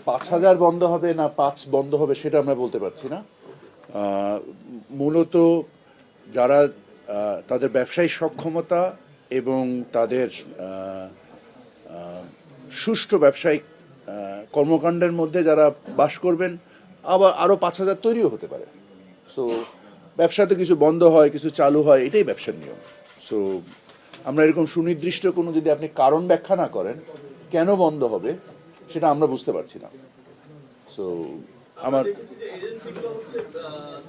5,000 বন্ধ হবে না 5 বন্ধ হবে সেটা আমরা বলতে পারছি না। মূলত যারা তাদের ব্যবসায়িক সক্ষমতা এবং তাদের সুষ্ঠু ব্যবসায়িক কর্মকাণ্ডের মধ্যে যারা বাস করবেন, আবার আরও 5,000 তৈরিও হতে পারে। সো ব্যবসাতে কিছু বন্ধ হয়, কিছু চালু হয়, এটাই ব্যবসার নিয়ম। সো আমরা এরকম সুনির্দিষ্ট কোনো, যদি আপনি কারণ ব্যাখ্যা না করেন কেন বন্ধ হবে, সেটা আমরা বুঝতে পারছি না। সো আমার এজেন্সিগুলো হচ্ছে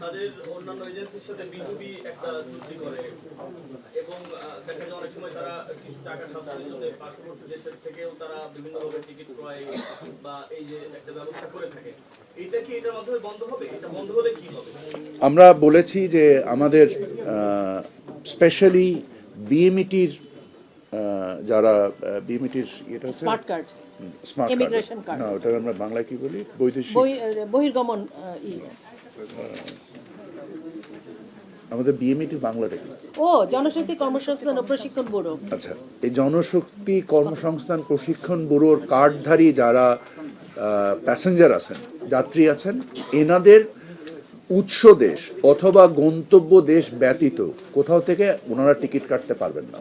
তাদের অন্যান্য এজেন্সির সাথে বিটুবি একটা চুক্তি করে এবং দেখা যায় অনেক সময় তারা কিছু টাকা সাশ্রয়ের জন্য পার্শ্ববর্তী দেশের থেকেও তারা বিভিন্নভাবে টিকিট ক্রয় বা এই যে একটা ব্যবস্থা করে থাকে। এটা কি এটার মাধ্যমে বন্ধ হবে? এটা বন্ধ হলে কি হবে? আমরা বলেছি যে আমাদের স্পেশালি বিএমইটির যারা বিএমইটির এটা আছে smart card, smart immigration card, card, না ওটা আমরা বাংলায় কি বলি, বৈদেশিক বহির্গমন আমাদের বিএমইটি বাংলাটা কি? ও জনশক্তি কর্মসংস্থান ও প্রশিক্ষণ ব্যুরো। আচ্ছা, এই জনশক্তি কর্মসংস্থান প্রশিক্ষণ ব্যুরোর কার্ডধারী যারা প্যাসেঞ্জার আছেন, যাত্রী আছেন, এনাদের উৎস দেশ অথবা গন্তব্য দেশ ব্যতীত কোথাও থেকে ওনারা টিকিট কাটতে পারবেন না।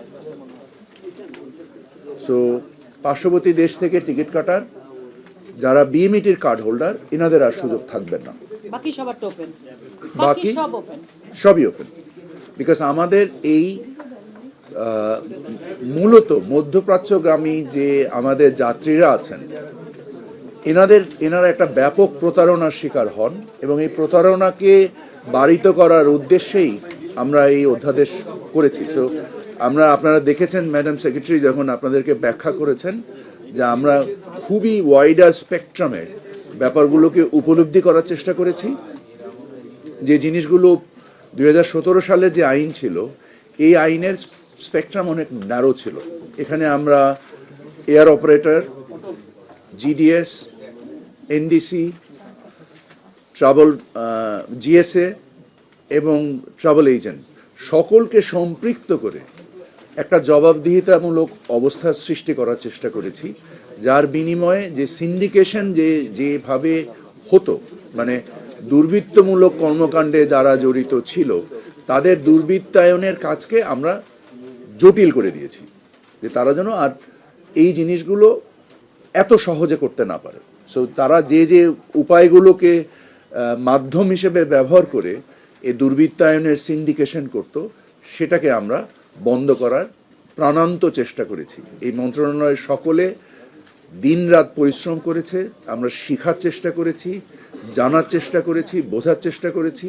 সো পার্শ্ববর্তী দেশ থেকে টিকিট কাটার যারা বিএমইটির কার্ড হোল্ডার, এনাদের আর সুযোগ থাকবে না। বাকি সবার ওপেন, বাকি সব ওপেন, সবই ওপেন। বিকজ আমাদের এই মূলত মধ্যপ্রাচ্যগামী যে আমাদের যাত্রীরা আছেন, এনারা একটা ব্যাপক প্রতারণার শিকার হন এবং এই প্রতারণাকে বারিত করার উদ্দেশ্যেই আমরা এই অধ্যাদেশ করেছি। সো আপনারা দেখেছেন ম্যাডাম সেক্রেটারি যখন আপনাদেরকে ব্যাখ্যা করেছেন যে আমরা খুবই ওয়াইডার স্পেকট্রামে ব্যাপারগুলোকে উপলব্ধি করার চেষ্টা করেছি। যে জিনিসগুলো 2017 সালে যে আইন ছিল, এই আইনের স্পেকট্রাম অনেক ন্যারো ছিল। এখানে আমরা air operator, GDS, NDC, travel GSA এবং ট্রাভেল এজেন্ট সকলকে সম্পৃক্ত করে একটা জবাবদিহিতামূলক অবস্থার সৃষ্টি করার চেষ্টা করেছি, যার বিনিময়ে যে সিন্ডিকেশন যেভাবে হতো, মানে দুর্বৃত্তমূলক কর্মকাণ্ডে যারা জড়িত ছিল, তাদের দুর্বৃত্তায়নের কাজকে আমরা জটিল করে দিয়েছি, যে তারা যেন আর এই জিনিসগুলো এত সহজে করতে না পারে। সো তারা যে উপায়গুলোকে মাধ্যম হিসেবে ব্যবহার করে এই দুর্বৃত্তায়নের সিন্ডিকেশন করত, সেটাকে আমরা বন্ধ করার প্রাণান্ত চেষ্টা করেছি। এই মন্ত্রণালয়ের সকলে দিনরাত পরিশ্রম করেছে, আমরা শেখার চেষ্টা করেছি, জানার চেষ্টা করেছি, বোঝার চেষ্টা করেছি,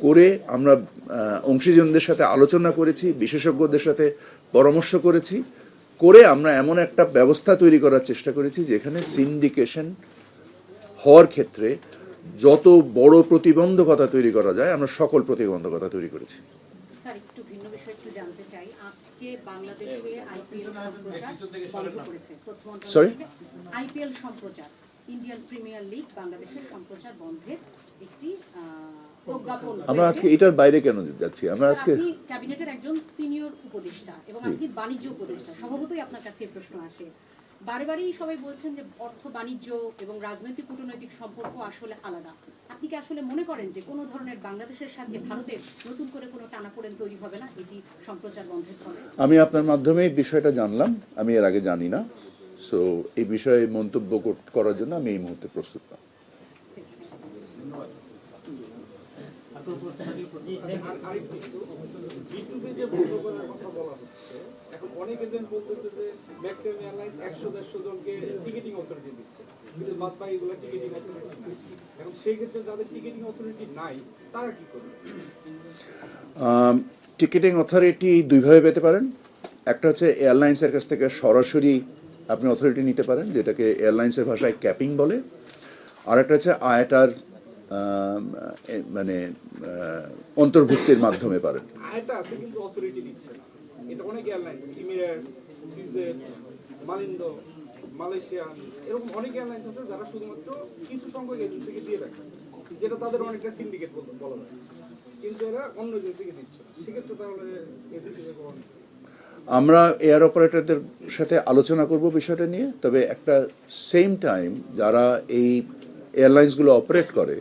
করে আমরা অংশীজনদের সাথে আলোচনা করেছি, বিশেষজ্ঞদের সাথে পরামর্শ করেছি, করে আমরা এমন একটা ব্যবস্থা তৈরি করার চেষ্টা করেছি যেখানে সিন্ডিকেশন হওয়ার ক্ষেত্রে যত বড় প্রতিবন্ধকতা তৈরি করা যায়, আমরা সকল প্রতিবন্ধকতা তৈরি করেছি। স্যার, একটু ভিন্ন বিষয় একটু জানতে চাই। আজকে বাংলাদেশে আইপিএল সম্প্রচার বন্ধ করেছে আইপিএল সম্প্রচার, ইন্ডিয়ান প্রিমিয়ার লিগ বাংলাদেশের সম্প্রচার বন্ধের একটি প্রজ্ঞাপন। আমরা আজকে এটার বাইরে কেন যাচ্ছি? আমরা আজকে আপনি ক্যাবিনেটের একজন সিনিয়র উপদেষ্টা এবং আপনি বাণিজ্য উপদেষ্টা, স্বভাবতই আপনার কাছে এই প্রশ্ন আসে। বারেবারই সবাই বলছেন যে অর্থ বাণিজ্য এবং রাজনৈতিক কূটনৈতিক সম্পর্ক আসলে আলাদা। আপনি কি আসলে মনে করেন যে কোনো ধরনের বাংলাদেশের সাথে ভারতের নতুন করে কোনো টানাপোড়েন তৈরি হবে না এটি সম্প্রচার বন্ধের ফলে? আমি আপনার মাধ্যমে এই বিষয়টা জানলাম, আমি এর আগে জানি না। সো এই বিষয়ে মন্তব্য করার জন্য আমি এই মুহূর্তে প্রস্তুত না। এখন অনেক এজেন্ট বলতেছে যে ম্যাক্সিমাম এয়ারলাইন্স 100-150 জনকে টিকেটিং অথরিটি দিচ্ছে, কিন্তু বাদ বাকিগুলো টিকেটিং অথরিটি। এখন সেই ক্ষেত্রে যাদের টিকেটিং অথরিটি নাই তারা কি করবে? টিকেটিং অথরিটি দুইভাবে পেতে পারেন। একটা হচ্ছে এয়ারলাইন্সের কাছ থেকে সরাসরি আপনি অথরিটি নিতে পারেন, যেটাকে এয়ারলাইন্সের ভাষায় ক্যাপিং বলে। আর একটা হচ্ছে আয়টার মানে অন্তর্ভুক্তির মাধ্যমে পারেন। আয়টা আছে কিন্তু অথরিটি দিচ্ছে না। এটা অনেক এয়ারলাইন্স, ইমিরেটস, সিজেট, মালিন্দো, মালয়েশিয়া, এরকম অনেক এয়ারলাইন্স আছে যারা শুধুমাত্র কিছু সংখ্যক এজেন্সিকে দিয়ে রাখছে, যেটা তাদের অনেকটা সিন্ডিকেট বলা যায়, কিন্তু এরা অন্য এজেন্সিকে দিচ্ছে না। সেক্ষেত্রে তাহলে এজেন্সিকে আমরা এয়ার অপারেটরদের সাথে আলোচনা করব বিষয়টা নিয়ে, তবে একটা সেম টাইম যারা এই এয়ারলাইন্সগুলো অপারেট করে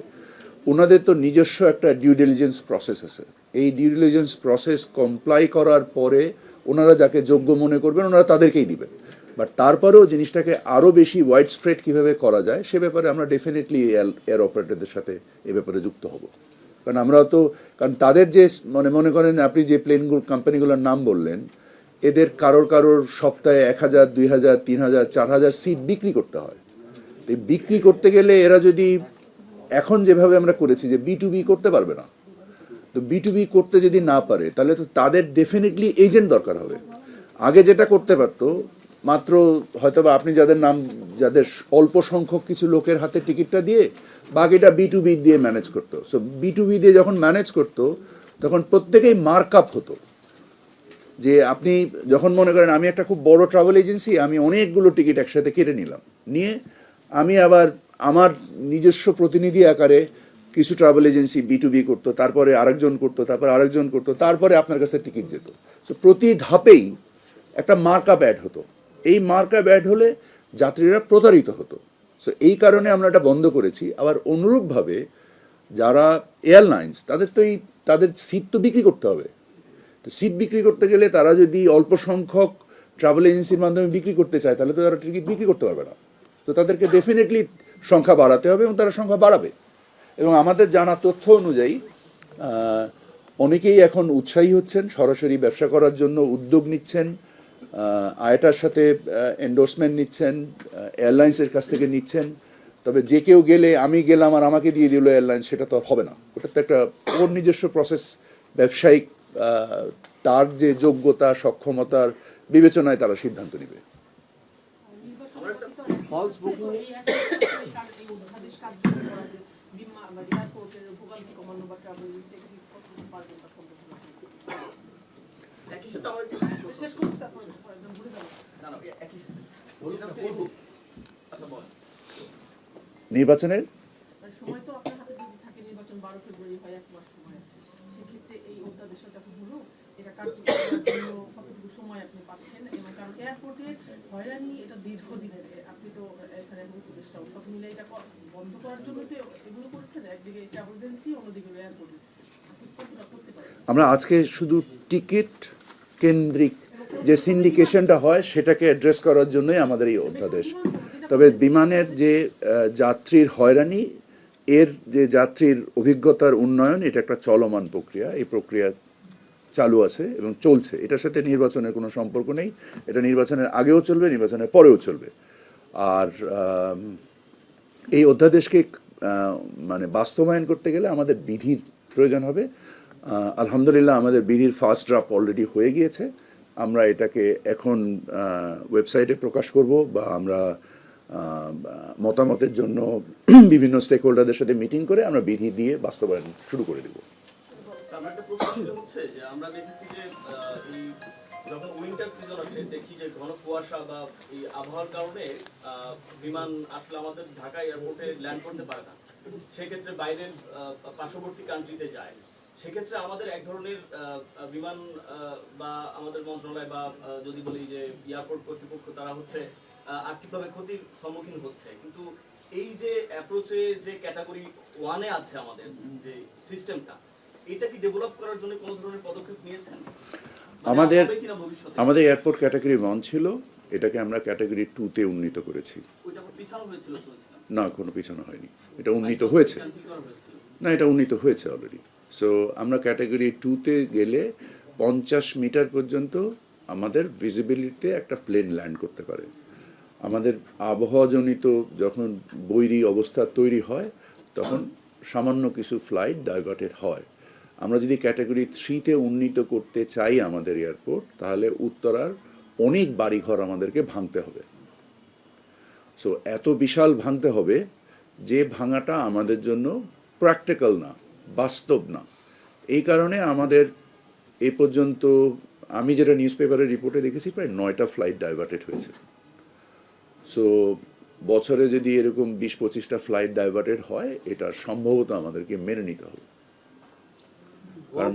ওনাদের তো নিজস্ব একটা ডিউ ডিলিজেন্স প্রসেস আছে। এই ডিউ ডিলিজেন্স প্রসেস কমপ্লাই করার পরে ওনারা যাকে যোগ্য মনে করবেন ওনারা তাদেরকেই দিবেন। বাট তারপরেও জিনিসটাকে আরও বেশি ওয়াইড স্প্রেড কীভাবে করা যায় সে ব্যাপারে আমরা ডেফিনেটলি এয়ার অপারেটরদের সাথে এ ব্যাপারে যুক্ত হব। কারণ তাদের যে মনে করেন আপনি যে প্লেনগুলো কোম্পানিগুলোর নাম বললেন, এদের কারোর সপ্তাহে 1000, 2000, 3000, 4000 সিট বিক্রি করতে হয়। তো বিক্রি করতে গেলে এরা যদি এখন যেভাবে আমরা করেছি যে B2B করতে পারবে না, তো B2B করতে যদি না পারে তাহলে তো তাদের ডেফিনেটলি এজেন্ট দরকার হবে। আগে যেটা করতে পারতো মাত্র হয়তোবা আপনি যাদের অল্প সংখ্যক কিছু লোকের হাতে টিকিটটা দিয়ে বাকিটা B2B দিয়ে ম্যানেজ করতো। সো B2B দিয়ে যখন ম্যানেজ করতো তখন প্রত্যেকেই মার্ক আপ হতো। যে আপনি যখন মনে করেন আমি একটা খুব বড় ট্রাভেল এজেন্সি, আমি অনেকগুলো টিকিট একসাথে কেটে নিলাম, নিয়ে আমি আবার আমার নিজস্ব প্রতিনিধি আকারে কিছু ট্রাভেল এজেন্সি B2B করতো, তারপরে আরেকজন করতো, তারপরে আরেকজন করতো, তারপরে আপনার কাছে টিকিট যেত। সো প্রতি ধাপেই একটা মার্ক আপ অ্যাড হতো। এই মার্ক আপ অ্যাড হলে যাত্রীরা প্রতারিত হতো। সো এই কারণে আমরা এটা বন্ধ করেছি। আবার অনুরূপভাবে যারা এয়ারলাইন্স তাদের সিট তো বিক্রি করতে হবে। তো সিট বিক্রি করতে গেলে তারা যদি অল্প সংখ্যক ট্রাভেল এজেন্সির মাধ্যমে বিক্রি করতে চায় তাহলে তো তারা টিকিট বিক্রি করতে পারবে না। তো তাদেরকে ডেফিনেটলি সংখ্যা বাড়াতে হবে এবং তারা সংখ্যা বাড়াবে। এবং আমাদের জানা তথ্য অনুযায়ী অনেকেই এখন উৎসাহী হচ্ছেন, সরাসরি ব্যবসা করার জন্য উদ্যোগ নিচ্ছেন, আয়টার সাথে এন্ডোর্সমেন্ট নিচ্ছেন, এয়ারলাইন্সের কাছ থেকে নিচ্ছেন। তবে যে কেউ গেলে আমি গেলাম আর আমাকে দিয়ে দিল এয়ারলাইন্স, সেটা তো হবে না। ওটা তো একটা ওর নিজস্ব প্রসেস, ব্যবসায়িক তার যে যোগ্যতা সক্ষমতার বিবেচনায় তারা সিদ্ধান্ত নেবে। একই সাথে আমার নির্বাচনের সময় তো আপনার হাতে যদি থাকে, নির্বাচন 12 ফেব্রুয়ারি হয়, 1 মাস সময় আছে। সেক্ষেত্রে এই অধ্যাদেশটা হলো এটা কার্যকর করার জন্য কতটুকু সময় আপনি পাচ্ছেন? এবং কারণ এয়ারপোর্টে হয়রানি এটা দীর্ঘদিনের, আপনি তো এখানে উপদেষ্টাও, সব মিলে এটা বন্ধ করার জন্য তো এগুলো করছেন। একদিকে ট্রাভেল এজেন্সি, অন্যদিকে এয়ারপোর্টে আপনি কতটা করতে পারেন? আমরা আজকে শুধু টিকিট কেন্দ্রিক যে সিন্ডিকেশনটা হয় সেটাকে অ্যাড্রেস করার জন্যই আমাদের এই অধ্যাদেশ। তবে বিমানের যে যাত্রীর হয়রানি, এর যে যাত্রীর অভিজ্ঞতার উন্নয়ন, এটা একটা চলমান প্রক্রিয়া। এই প্রক্রিয়া চালু আছে এবং চলছে। এটার সাথে নির্বাচনের কোনো সম্পর্ক নেই। এটা নির্বাচনের আগেও চলবে, নির্বাচনের পরেও চলবে। আর এই অধ্যাদেশকে মানে বাস্তবায়ন করতে গেলে আমাদের বিধির প্রয়োজন হবে। আলহামদুলিল্লাহ আমাদের বিধির ফার্স্ট ড্রাফট অলরেডি হয়ে গিয়েছে। আমরা এটাকে এখন ওয়েবসাইটে প্রকাশ করব বা আমরা মতামতের জন্য বিভিন্ন স্টেক হোল্ডারদের সাথে মিটিং করে আমরা বিধি দিয়ে বাস্তবায়ন শুরু করে দেব। আমার একটা প্রশ্ন ছিল হচ্ছে যে আমরা দেখেছি যে এই যখন উইন্টার সিজন আসে দেখি যে ঘন কুয়াশা বা এই আবহাওয়ার কারণে বিমান আসলে আমাদের ঢাকা এয়ারপোর্টে ল্যান্ড করতে পারে না। সেক্ষেত্রে বাইরের পার্শ্ববর্তী কান্ট্রিতে যায়। সেক্ষেত্রে আমাদের এক ধরনের বিমান বা আমাদের মন্ত্রণালয় বা যদি বলি যে এয়ারপোর্ট কর্তৃপক্ষ, তারা হচ্ছে আর্থিকভাবে ক্ষতির সম্মুখীন হচ্ছে। কিন্তু এই যে অ্যাপ্রোচে যে ক্যাটাগরি 1-এ আছে আমাদের যে সিস্টেমটা, এটা কি ডেভেলপ করার জন্য কোনো ধরনের পদক্ষেপ নিয়েছেন? আমাদের এয়ারপোর্ট ক্যাটাগরি 1 ছিল, এটাকে আমরা ক্যাটাগরি 2-তে উন্নীত করেছি। ওইটা পিছানো হয়েছিল শুনছিলাম। না, কোনো পিছানো হয়নি, এটা উন্নীত হয়েছে। না, এটা উন্নীত হয়েছে অলরেডি। সো আমরা ক্যাটাগরি 2-তে গেলে 50 মিটার পর্যন্ত আমাদের ভিজিবিলিটিতে একটা প্লেন ল্যান্ড করতে পারে। আমাদের আবহাওয়াজনিত যখন বৈরী অবস্থা তৈরি হয় তখন সামান্য কিছু ফ্লাইট ডাইভার্টেড হয়। আমরা যদি ক্যাটাগরি 3-তে উন্নীত করতে চাই আমাদের এয়ারপোর্ট, তাহলে উত্তরার অনেক বাড়িঘর আমাদেরকে ভাঙতে হবে। সো এত বিশাল ভাঙতে হবে যে ভাঙাটা আমাদের জন্য প্র্যাকটিক্যাল না, বাস্তব না। এই কারণে আমাদের এ পর্যন্ত আমি যেটা নিউজ পেপারের রিপোর্টে দেখেছি প্রায় 9টা ফ্লাইট ডাইভার্টেড হয়েছে। সো বছরে যদি এরকম 20-25টা ফ্লাইট ডাইভার্টেড হয়, এটা সম্ভবত আমাদেরকে মেনে নিতে হবে। কারণ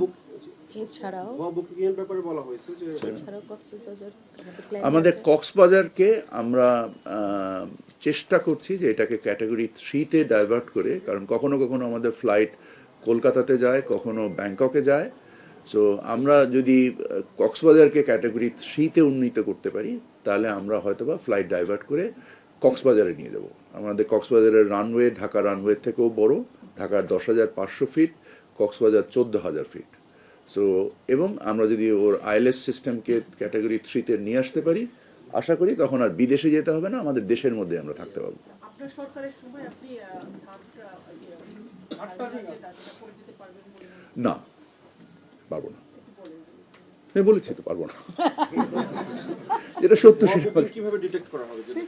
এছাড়াও বুকিং এর ব্যাপারে বলা হয়েছে যে এছাড়াও কক্সবাজার আমাদের কক্সবাজারকে আমরা চেষ্টা করছি যে এটাকে ক্যাটাগরি 3-তে ডাইভার্ট করে, কারণ কখনো কখনো আমাদের ফ্লাইট কলকাতাতে যায়, কখনো ব্যাংককে যায়। সো আমরা যদি কক্সবাজারকে ক্যাটাগরি 3-তে উন্নীত করতে পারি, তাহলে আমরা হয়তোবা ফ্লাইট ডাইভার্ট করে কক্সবাজারে নিয়ে যাব। আমাদের কক্সবাজারের রানওয়ে ঢাকা রানওয়ে থেকেও বড়, ঢাকার 10,500 ফিট, কক্সবাজার 14,000 ফিট। সো এবং আমরা যদি ওর আইএলএস সিস্টেমকে ক্যাটাগরি 3-তে নিয়ে আসতে পারি, আশা করি তখন আর বিদেশে যেতে হবে না, আমাদের দেশের মধ্যে আমরা থাকতে পারবো। আপনার সরকারের সময় আপনি যেটা করে যেতে পারবেন বলে মনে না, পারবো না। আমি বলেছি তো পারবো না, যেটা সত্য সেটা বলি। কিভাবে ডিটেক্ট করা হবে যদি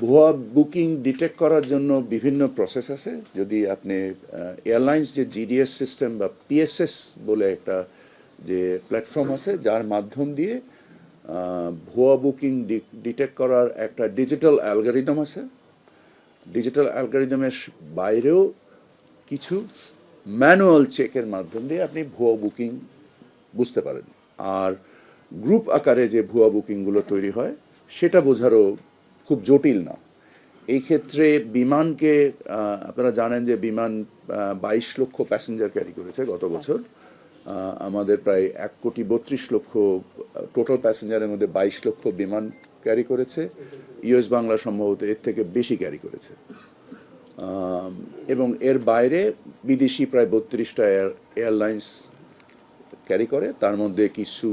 ভুয়া বুকিং ডিটেক্ট করার জন্য বিভিন্ন প্রসেস আছে। যদি আপনি এয়ারলাইন্স যে জিডিএস সিস্টেম বা পিএসএস বলে একটা যে প্ল্যাটফর্ম আছে, যার মাধ্যম দিয়ে ভুয়া বুকিং ডিটেক্ট করার একটা ডিজিটাল অ্যালগরিদম আছে। ডিজিটাল অ্যালগরিদমের বাইরেও কিছু ম্যানুয়াল চেকের মাধ্যম দিয়ে আপনি ভুয়া বুকিং বুঝতে পারেন। আর গ্রুপ আকারে যে ভুয়া বুকিংগুলো তৈরি হয়, সেটা বোঝারও খুব জটিল না। এই ক্ষেত্রে বিমানকে আপনারা জানেন যে বিমান 22 লক্ষ প্যাসেঞ্জার ক্যারি করেছে গত বছর। আমাদের প্রায় 1,32,00,000 টোটাল প্যাসেঞ্জারের মধ্যে 22 লক্ষ বিমান ক্যারি করেছে। ইউএস বাংলা সম্ভবত এর থেকে বেশি ক্যারি করেছে। এবং এর বাইরে বিদেশি প্রায় 32টা এয়ারলাইন্স ক্যারি করে। তার মধ্যে কিছু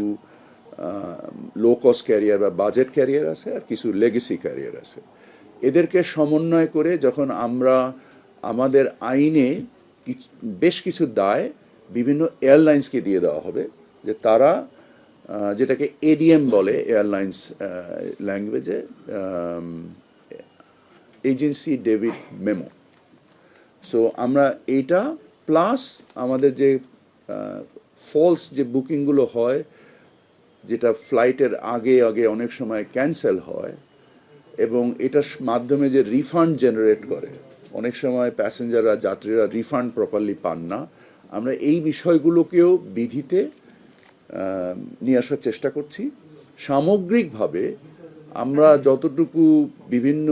লো কস্ট ক্যারিয়ার বা বাজেট ক্যারিয়ার আছে, আর কিছু লেগেসি ক্যারিয়ার আছে। এদেরকে সমন্বয় করে যখন আমরা আমাদের আইনে বেশ কিছু দায় বিভিন্ন এয়ারলাইন্সকে দিয়ে দেওয়া হবে, যে তারা যেটাকে এডিএম বলে এয়ারলাইন্স ল্যাঙ্গুয়েজে, এজেন্সি ডেবিট মেমো। সো আমরা এইটা প্লাস আমাদের যে ফলস যে বুকিংগুলো হয়, যেটা ফ্লাইটের আগে আগে অনেক সময় ক্যান্সেল হয়, এবং এটার মাধ্যমে যে রিফান্ড জেনারেট করে, অনেক সময় প্যাসেঞ্জাররা যাত্রীরা রিফান্ড প্রপারলি পান না। আমরা এই বিষয়গুলোকেও বিধিতে নিয়ে আসার চেষ্টা করছি। সামগ্রিকভাবে আমরা যতটুকু বিভিন্ন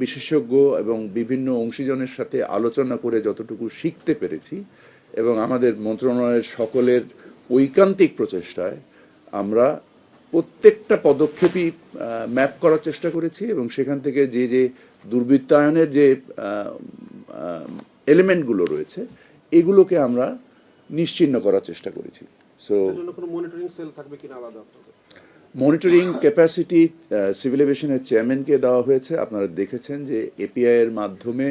বিশেষজ্ঞ এবং বিভিন্ন অংশীজনের সাথে আলোচনা করে যতটুকু শিখতে পেরেছি, এবং আমাদের মন্ত্রণালয়ের সকলের ঐকান্তিক প্রচেষ্টায় আমরা প্রত্যেকটা পদক্ষেপই ম্যাপ করার চেষ্টা করেছি, এবং সেখান থেকে যে যে দুর্বৃত্তায়নের যে এলিমেন্টগুলো রয়েছে, এগুলোকে আমরা নিশ্চিহ্ন করার চেষ্টা করেছি। সো কোনো মনিটরিং সেল থাকবে কিনা আলাদা? মনিটরিং ক্যাপাসিটি সিভিল এভিয়েশনের চেয়ারম্যানকে দেওয়া হয়েছে। আপনারা দেখেছেন যে এপিআই এর মাধ্যমে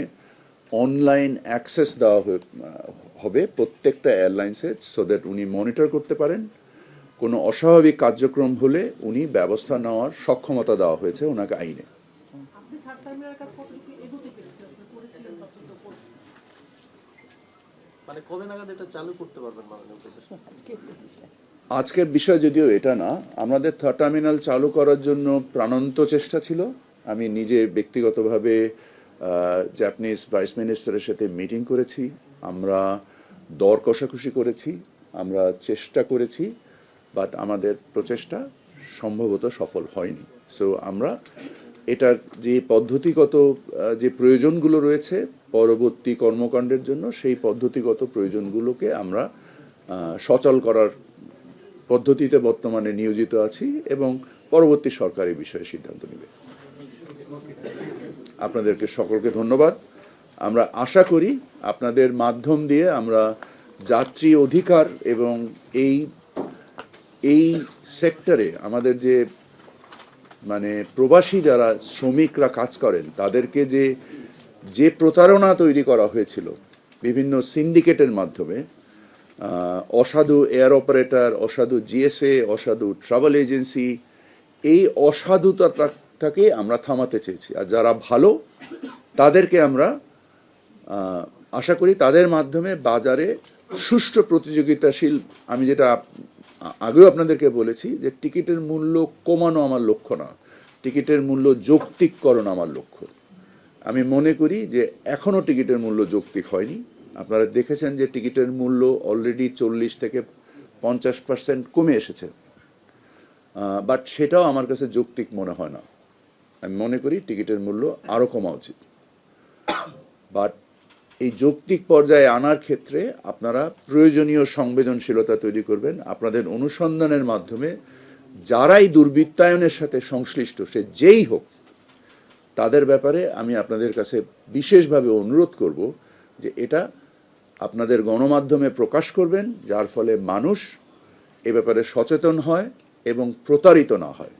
অনলাইন অ্যাক্সেস দেওয়া হবে প্রত্যেকটা এয়ারলাইন্সের, সো দ্যাট উনি মনিটর করতে পারেন। কোনো অস্বাভাবিক কার্যক্রম হলে উনি ব্যবস্থা নেওয়ার সক্ষমতা দেওয়া হয়েছে ওনাকে আইনে। আপনি থার্ড টার্মিনালের কাজ কতটুকু এগোতে পেরেছেন, আসলে করেছিলেন কতটুকু? মানে কবে নাগাদ এটা চালু করতে পারবেন মাননীয় উপদেষ্টা? আজকের বিষয় যদিও এটা না, আমাদের থার্ড টার্মিনাল চালু করার জন্য প্রাণান্ত চেষ্টা ছিল। আমি নিজে ব্যক্তিগতভাবে জাপানিজ ভাইস মিনিস্টারের সাথে মিটিং করেছি, আমরা দর কষাকষি করেছি, আমরা চেষ্টা করেছি, বাট আমাদের প্রচেষ্টা সম্ভবত সফল হয়নি। সো আমরা এটার যে পদ্ধতিগত যে প্রয়োজনগুলো রয়েছে পরবর্তী কর্মকাণ্ডের জন্য, সেই পদ্ধতিগত প্রয়োজনগুলোকে আমরা সচল করার পদ্ধতিতে বর্তমানে নিয়োজিত আছি, এবং পরবর্তী সরকারি বিষয়ে সিদ্ধান্ত নেবে। আপনাদেরকে সকলকে ধন্যবাদ। আমরা আশা করি আপনাদের মাধ্যম দিয়ে আমরা যাত্রী অধিকার এবং এই সেক্টরে আমাদের যে মানে প্রবাসী যারা শ্রমিকরা কাজ করেন, তাদেরকে যে প্রতারণা তৈরি করা হয়েছিল বিভিন্ন সিন্ডিকেটের মাধ্যমে, অসাধু এয়ার অপারেটর, অসাধু জিএসএ, অসাধু ট্রাভেল এজেন্সি, এই অসাধুতাটাকে আমরা থামাতে চেয়েছি। আর যারা ভালো তাদেরকে আমরা আশা করি তাদের মাধ্যমে বাজারে সুষ্ঠু প্রতিযোগিতাশীল, আমি যেটা আগেও আপনাদেরকে বলেছি যে টিকিটের মূল্য কমানো আমার লক্ষ্য না, টিকিটের মূল্য যৌক্তিককরণ আমার লক্ষ্য। আমি মনে করি যে এখনও টিকিটের মূল্য যৌক্তিক হয়নি, আপনারা দেখেছেন যে টিকিটের মূল্য অলরেডি 40 থেকে 50% কমে এসেছে, বাট সেটাও আমার কাছে যৌক্তিক মনে হয় না। আমি মনে করি টিকিটের মূল্য আরও কমা উচিত। বাট এই যৌক্তিক পর্যায়ে আনার ক্ষেত্রে আপনারা প্রয়োজনীয় সংবেদনশীলতা তৈরি করবেন। আপনাদের অনুসন্ধানের মাধ্যমে যারাই দুর্বৃত্তায়নের সাথে সংশ্লিষ্ট, সে যেই হোক, তাদের ব্যাপারে আমি আপনাদের কাছে বিশেষভাবে অনুরোধ করব যে এটা আপনাদের গণমাধ্যমে প্রকাশ করবেন, যার ফলে মানুষ এ ব্যাপারে সচেতন হয় এবং প্রতারিত না হয়।